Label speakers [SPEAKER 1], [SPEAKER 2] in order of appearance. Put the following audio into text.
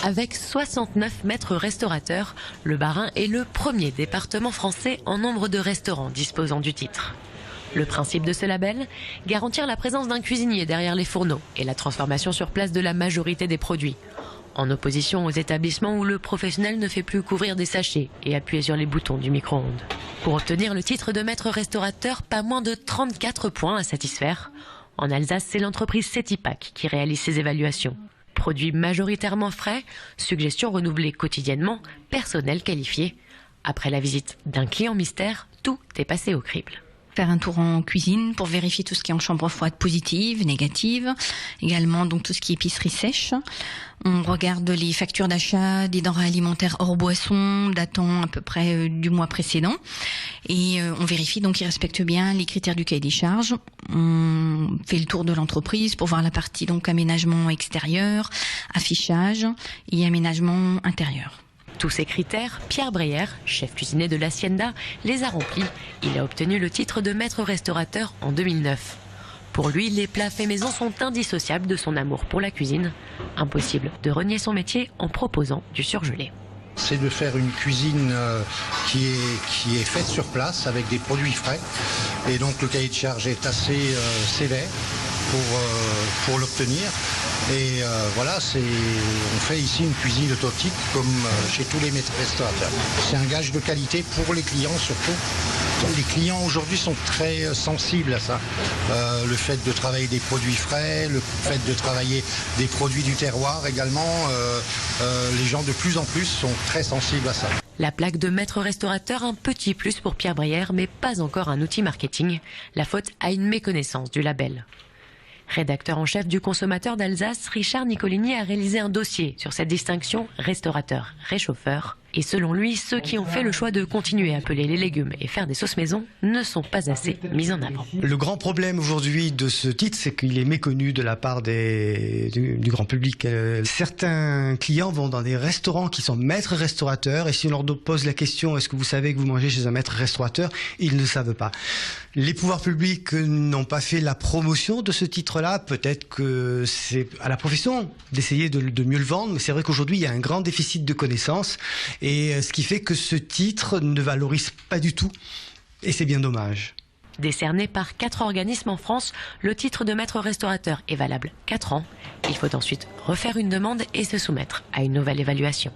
[SPEAKER 1] Avec 69 maîtres restaurateurs, le Bas-Rhin est le premier département français en nombre de restaurants disposant du titre. Le principe de ce label, garantir la présence d'un cuisinier derrière les fourneaux et la transformation sur place de la majorité des produits. En opposition aux établissements où le professionnel ne fait plus couvrir des sachets et appuyer sur les boutons du micro-ondes. Pour obtenir le titre de maître restaurateur, pas moins de 34 points à satisfaire. En Alsace, c'est l'entreprise Cetipac qui réalise ces évaluations. Produits majoritairement frais, suggestions renouvelées quotidiennement, personnel qualifié. Après la visite d'un client mystère, tout est passé au crible.
[SPEAKER 2] Faire un tour en cuisine pour vérifier tout ce qui est en chambre froide positive, négative. Également donc tout ce qui est épicerie sèche. On regarde les factures d'achat des denrées alimentaires hors boisson datant à peu près du mois précédent. Et on vérifie donc qu'ils respectent bien les critères du cahier des charges. On fait le tour de l'entreprise pour voir la partie donc aménagement extérieur, affichage et aménagement intérieur.
[SPEAKER 1] Tous ces critères, Pierre Breyer, chef cuisinier de l'Hacienda, les a remplis. Il a obtenu le titre de maître restaurateur en 2009. Pour lui, les plats faits maison sont indissociables de son amour pour la cuisine. Impossible de renier son métier en proposant du surgelé.
[SPEAKER 3] C'est de faire une cuisine qui est faite sur place avec des produits frais. Et donc le cahier de charge est assez sévère pour l'obtenir. Et voilà, on fait ici une cuisine authentique comme chez tous les maîtres restaurateurs. C'est un gage de qualité pour les clients surtout. Les clients aujourd'hui sont très sensibles à ça. Le fait de travailler des produits frais, le fait de travailler des produits du terroir également, les gens de plus en plus sont très sensibles à ça.
[SPEAKER 1] La plaque de maître restaurateur, un petit plus pour Pierre Breyer, mais pas encore un outil marketing. La faute à une méconnaissance du label. Rédacteur en chef du Consommateur d'Alsace, Richard Nicolini a réalisé un dossier sur cette distinction restaurateur-réchauffeur. Et selon lui, ceux qui ont fait le choix de continuer à peler les légumes et faire des sauces maison ne sont pas assez mis en avant.
[SPEAKER 4] Le grand problème aujourd'hui de ce titre, c'est qu'il est méconnu de la part du grand public. Certains clients vont dans des restaurants qui sont maîtres restaurateurs et si on leur pose la question « Est-ce que vous savez que vous mangez chez un maître restaurateur ?», ils ne savent pas. Les pouvoirs publics n'ont pas fait la promotion de ce titre-là. Peut-être que c'est à la profession d'essayer de mieux le vendre, mais c'est vrai qu'aujourd'hui, il y a un grand déficit de connaissances. Et ce qui fait que ce titre ne valorise pas du tout. Et c'est bien dommage.
[SPEAKER 1] Décerné par 4 organismes en France, le titre de maître restaurateur est valable 4 ans. Il faut ensuite refaire une demande et se soumettre à une nouvelle évaluation.